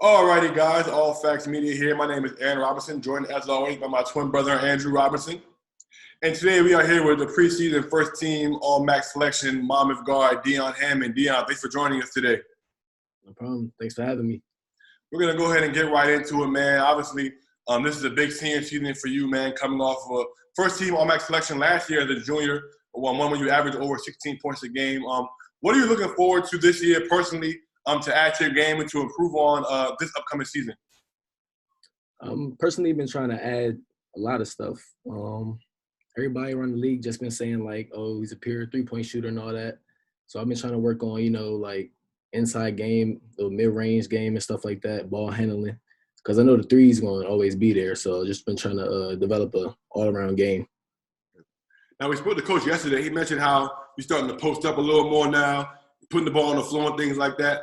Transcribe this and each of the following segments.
Alrighty, guys, All Facts Media here. My name is Aaron Robinson, joined as always by my twin brother Andrew Robinson. And today we are here with the preseason first team All MAAC selection, Monmouth guard Deion Hammond. Deion, thanks for joining us today. No problem. Thanks for having me. We're gonna go ahead and get right into it, man. Obviously, this is a big senior season for you, man. Coming off of a first team All MAAC selection last year as a junior, one when you averaged over 16 points a game. What are you looking forward to this year personally? To add to your game and to improve on this upcoming season? Personally, been trying to add a lot of stuff. Everybody around the league just been saying like, oh, he's a pure three-point shooter and all that. So I've been trying to work on, like inside game, the mid-range game and stuff like that, ball handling. Because I know the three is going to always be there. So just been trying to develop a all-around game. Now, we spoke to Coach yesterday. He mentioned how you're starting to post up a little more now, putting the ball on the floor and things like that.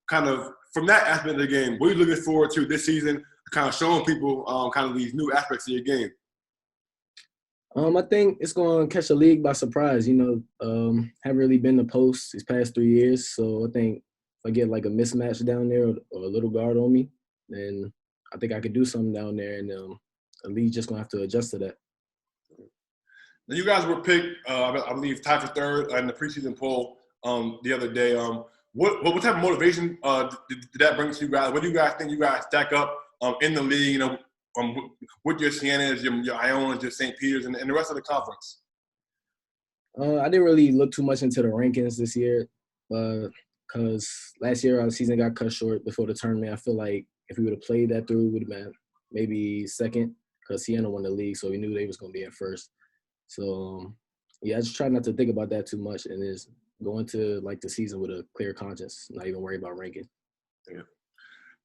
Kind of from that aspect of the game, what are you looking forward to this season, kind of showing people kind of these new aspects of your game? I think it's going to catch the league by surprise. Haven't really been to post these past 3 years. So I think if I get like a mismatch down there or a little guard on me, then I think I could do something down there. And the league's just going to have to adjust to that. Now, you guys were picked, I believe, tied for third in the preseason poll the other day. What type of motivation did that bring to you guys? What do you guys think you guys stack up in the league, with your Siennas, your Ionas, your St. Peters, and the rest of the conference? I didn't really look too much into the rankings this year because last year our season got cut short before the tournament. I feel like if we would have played that through, we would have been maybe second because Siena won the league, so we knew they was going to be at first. So, I just try not to think about that too much and just go into like the season with a clear conscience, not even worry about ranking. Yeah.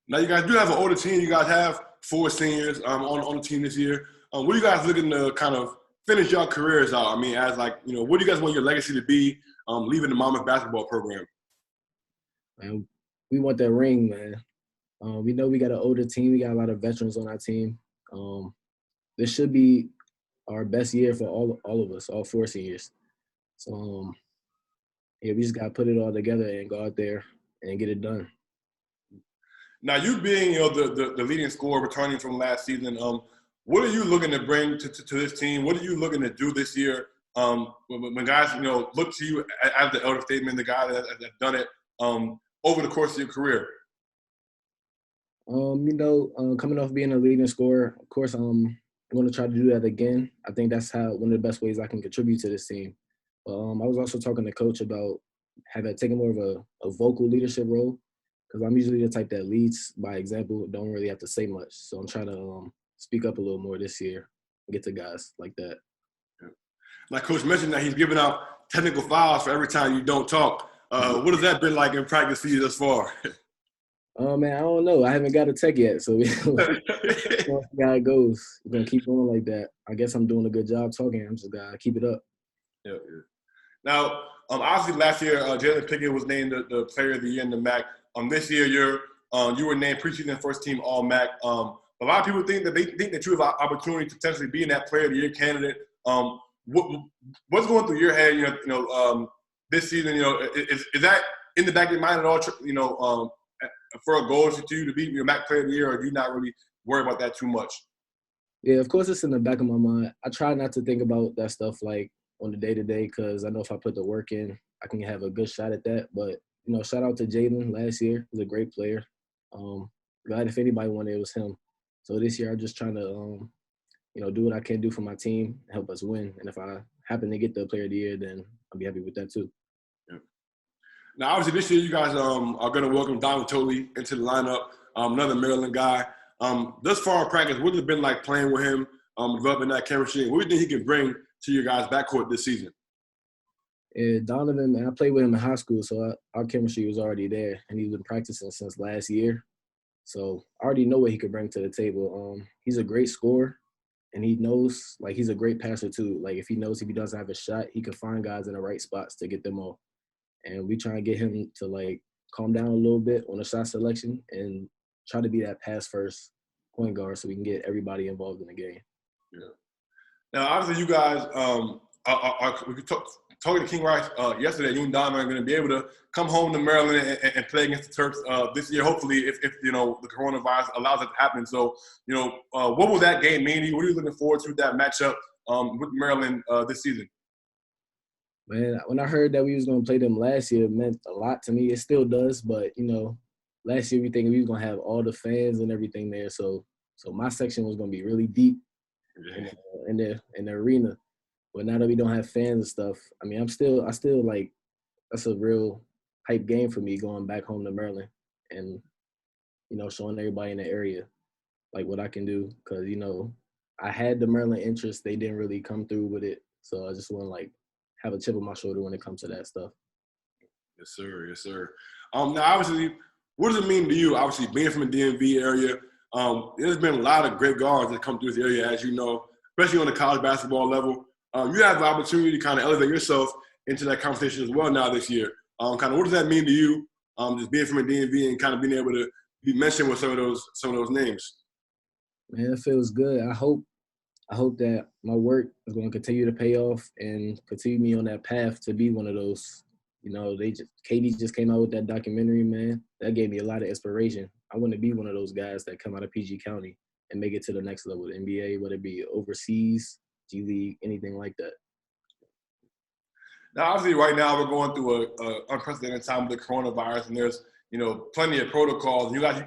Now you guys do have an older team. You guys have 4 seniors on the team this year. What are you guys looking to kind of finish your careers out? I mean, as like, what do you guys want your legacy to be leaving the Monmouth basketball program? Man, we want that ring, man. We know we got an older team. We got a lot of veterans on our team. This should be our best year for all of us, all 4 seniors. So, we just got to put it all together and go out there and get it done. Now, you being, the leading scorer returning from last season, what are you looking to bring to this team? What are you looking to do this year when guys, look to you as the elder statesman, the guy that has done it over the course of your career? Coming off being a leading scorer, of course, I'm going to try to do that again. I think that's one of the best ways I can contribute to this team. I was also talking to Coach about taking more of a vocal leadership role because I'm usually the type that leads by example, don't really have to say much. So I'm trying to speak up a little more this year and get to guys like that. Yeah. Like Coach mentioned that he's giving out technical fouls for every time you don't talk. What has that been like in practice for you thus far? Man, I don't know. I haven't got a tech yet, so we'll see how it goes. We're going to keep going like that. I guess I'm doing a good job talking. I'm just going to keep it up. Yeah. Now, obviously last year, Jalen Pickett was named the Player of the Year in the MAAC. This year, you were named preseason first team All MAAC. A lot of people think that you have an opportunity to potentially be in that Player of the Year candidate. What's going through your head? This season, is that in the back of your mind at all? For a goal to you to be your MAAC Player of the Year, or do you not really worry about that too much? Yeah, of course it's in the back of my mind. I try not to think about that stuff like on the day-to-day because I know if I put the work in, I can have a good shot at that. But, shout out to Jalen last year. He's a great player. Glad if anybody won it, it was him. So this year I'm just trying to, do what I can do for my team, help us win. And if I happen to get the Player of the Year, then I'll be happy with that too. Yeah. Now, obviously, this year you guys are going to welcome Donald Tolley into the lineup, another Maryland guy. Thus far in practice, what has it been like playing with him, developing that chemistry? What do you think he can bring to your guys' backcourt this season? Yeah, Donovan, man, I played with him in high school, so our chemistry was already there, and he's been practicing since last year. So I already know what he could bring to the table. He's a great scorer, and he knows, like, he's a great passer too. Like, if he knows if he doesn't have a shot, he can find guys in the right spots to get them off. And we try to get him to, like, calm down a little bit on the shot selection and try to be that pass-first point guard so we can get everybody involved in the game. Yeah. Now, obviously, you guys we could talking to King Rice yesterday, you and Donovan are going to be able to come home to Maryland and play against the Terps this year, hopefully, if the coronavirus allows it to happen. So, what will that game mean to you? What are you looking forward to that matchup with Maryland this season? Man, when I heard that we was gonna play them last year, it meant a lot to me. It still does, but last year we thinking we was gonna have all the fans and everything there. So my section was gonna be really deep in the arena. But now that we don't have fans and stuff, I mean, I still like that's a real hype game for me going back home to Maryland and showing everybody in the area like what I can do because I had the Maryland interest. They didn't really come through with it, so I just want to like have a chip on my shoulder when it comes to that stuff. Yes, sir. Yes, sir. Now, obviously, what does it mean to you? Obviously, being from the DMV area, there's been a lot of great guards that come through this area, as you know, especially on the college basketball level. You have the opportunity to kind of elevate yourself into that conversation as well now this year. Kind of what does that mean to you, just being from the DMV and kind of being able to be mentioned with some of those names? Man, it feels good. I hope that my work is going to continue to pay off and continue me on that path to be one of those. KD just came out with that documentary, man. That gave me a lot of inspiration. I want to be one of those guys that come out of PG County and make it to the next level, the NBA, whether it be overseas, G League, anything like that. Now, obviously, right now we're going through a unprecedented time with the coronavirus, and there's plenty of protocols. You guys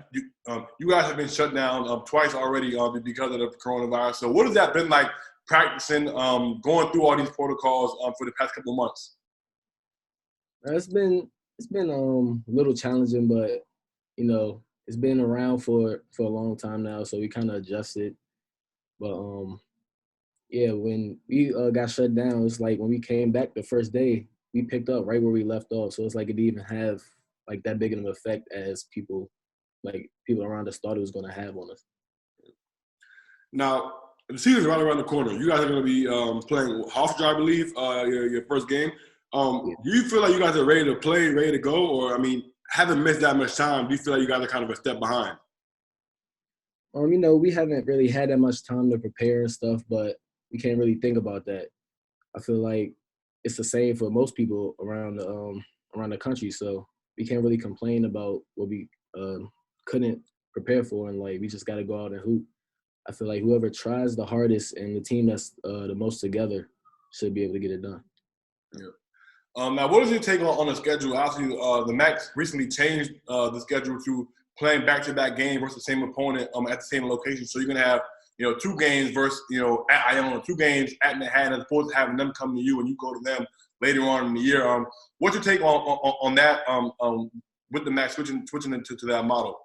have been shut down twice already because of the coronavirus. So, what has that been like practicing, going through all these protocols for the past couple of months? It's been a little challenging, but it's been around for a long time now, so we kind of adjusted. But yeah, when we got shut down, it's like when we came back the first day, we picked up right where we left off. So it's like it didn't even have like that big of an effect as people around us thought it was going to have on us. Now, the season's right around the corner. You guys are going to be playing Hofstra, I believe, your first game. Do you feel like you guys are ready to play, ready to go? Or, I mean, haven't missed that much time. Do you feel like you guys are kind of a step behind? We haven't really had that much time to prepare and stuff, but we can't really think about that. I feel like it's the same for most people around the country, so we can't really complain about what we couldn't prepare for, and like we just got to go out and hoop. I feel like whoever tries the hardest and the team that's the most together should be able to get it done. Yeah. Now, what does it take on the schedule? Obviously, the MAAC recently changed the schedule to playing back-to-back games versus the same opponent at the same location. So you're gonna have 2 games versus at Iona, 2 games at Manhattan, as opposed to having them come to you and you go to them later on in the year. What's your take on that with the MAAC switching into that model?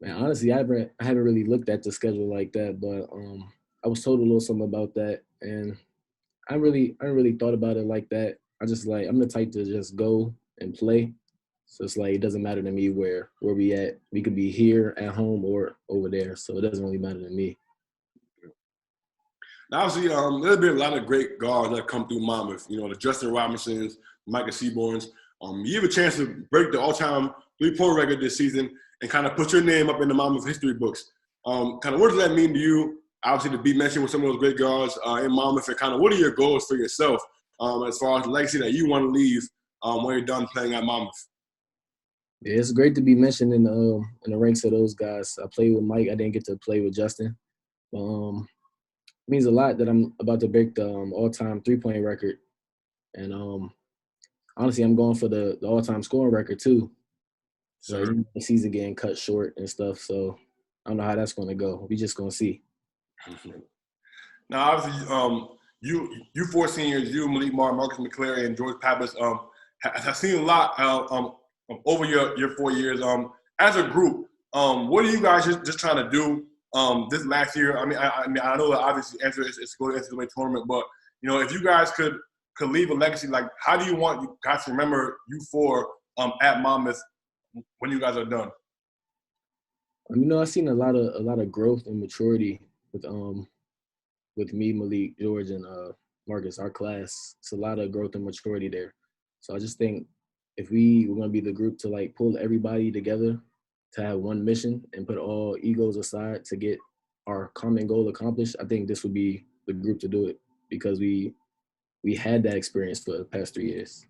Man, honestly, I haven't really looked at the schedule like that, but I was told a little something about that, and I really thought about it like that. I'm the type to just go and play. So it's like it doesn't matter to me where we at. We could be here at home or over there. So it doesn't really matter to me. Now, obviously, there's been a lot of great guards that come through Monmouth. The Justin Robinsons, Micah Seaborns. You have a chance to break the all-time three-point record this season and kind of put your name up in the Monmouth history books. Kind of what does that mean to you? Obviously, to be mentioned with some of those great guards in Monmouth, and kind of what are your goals for yourself as far as the legacy that you want to leave when you're done playing at Monmouth? Yeah, it's great to be mentioned in the ranks of those guys. I played with Mike. I didn't get to play with Justin. It means a lot that I'm about to break the all-time three-point record. And honestly, I'm going for the all-time scoring record too. So the season getting cut short and stuff. So I don't know how that's going to go. We just going to see. Now, obviously, you 4 seniors, you, Malik Martin, Marcus McClary, and George Pappas, have seen a lot over your 4 years. As a group, what are you guys just trying to do this last year? I mean, I know the obvious answer is to go to the NCAA tournament, but if you guys could leave a legacy, like how do you want you guys to remember you 4 at Monmouth when you guys are done? I've seen a lot of growth and maturity with me, Malik, George, and Marcus, our class. It's a lot of growth and maturity there. So I just think if we were going to be the group to like pull everybody together to have one mission and put all egos aside to get our common goal accomplished, I think this would be the group to do it because we we had that experience for the past 3 years.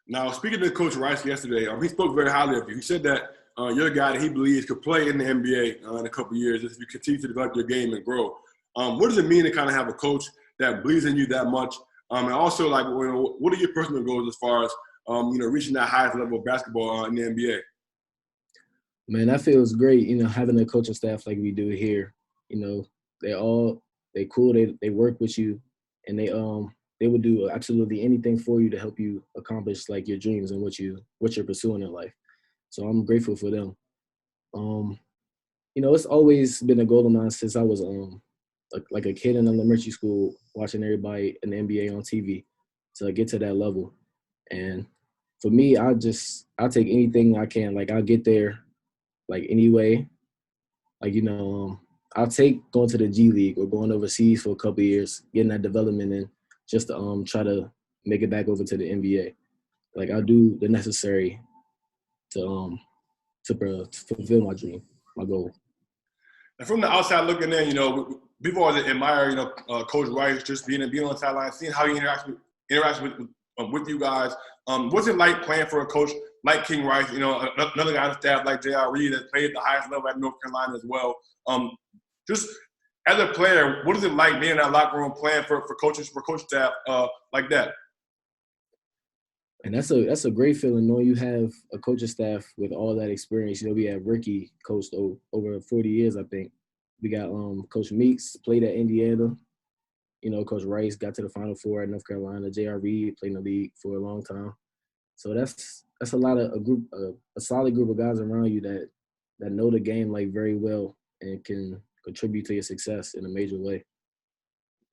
Now, speaking to Coach Rice yesterday, he spoke very highly of you. He said that you're a guy that he believes could play in the NBA in a couple of years if you continue to develop your game and grow. What does it mean to kind of have a coach that believes in you that much? And also, like, what are your personal goals as far as reaching that highest level of basketball in the NBA? Man, that feels great. Having a coaching staff like we do here. They cool. They work with you, and they would do absolutely anything for you to help you accomplish like your dreams and what you're pursuing in life. So I'm grateful for them. It's always been a goal of mine since I was like a kid in elementary school, watching everybody in the NBA on TV to get to that level. And for me, I'll take anything I can. Like, I'll get there like anyway. Like, I'll take going to the G League or going overseas for a couple of years, getting that development in, just to try to make it back over to the NBA. Like, I'll do the necessary to fulfill my dream, my goal. And from the outside looking in, people always admire, Coach Rice just being on the sideline, seeing how he interacts with you guys. What's it like playing for a coach like King Rice? Another guy on the staff like J.R. Reed that played at the highest level at North Carolina as well. Just as a player, what is it like being in that locker room playing for coach staff like that? And that's a great feeling knowing you have a coaching staff with all that experience. We have Ricky coached over 40 years, I think. We got Coach Meeks played at Indiana. Coach Rice got to the Final Four at North Carolina. J.R. Reed played in the league for a long time. So that's a lot of a solid group of guys around you that know the game like very well and can contribute to your success in a major way.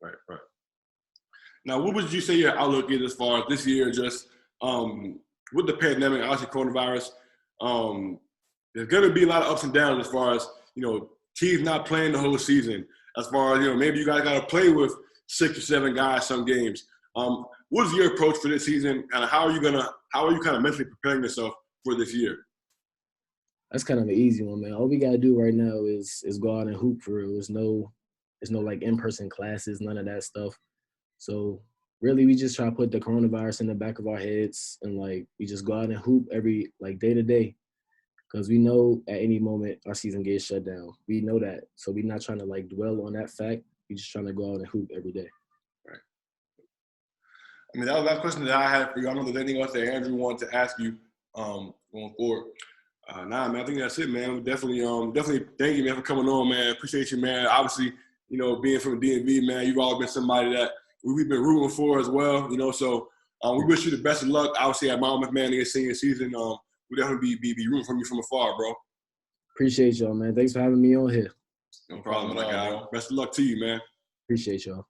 Right. Now, what would you say your outlook is as far as this year, just with the pandemic, obviously coronavirus? There's going to be a lot of ups and downs as far as, teams not playing the whole season. As far as, maybe you guys got to play with 6 or 7 guys some games. What is your approach for this season, and how are you kind of mentally preparing yourself for this year? That's kind of an easy one, man. All we gotta do right now is go out and hoop for real. There's no like in-person classes, none of that stuff. So really, we just try to put the coronavirus in the back of our heads, and like we just go out and hoop every day to day, because we know at any moment our season gets shut down. We know that, so we're not trying to like dwell on that fact. We're just trying to go out and hoop every day. Right. I mean, that was the last question that I had for you. I don't know if there's anything else that Andrew wanted to ask you going forward. Nah, man, I think that's it, man. Definitely thank you, man, for coming on, man. Appreciate you, man. Obviously, being from DMV, man, you've always been somebody that we've been rooting for as well, So we wish you the best of luck. Obviously, at Monmouth, man, in your senior season, we'll definitely be rooting for you from afar, bro. Appreciate y'all, man. Thanks for having me on here. No problem, my guy. Best of luck to you, man. Appreciate y'all.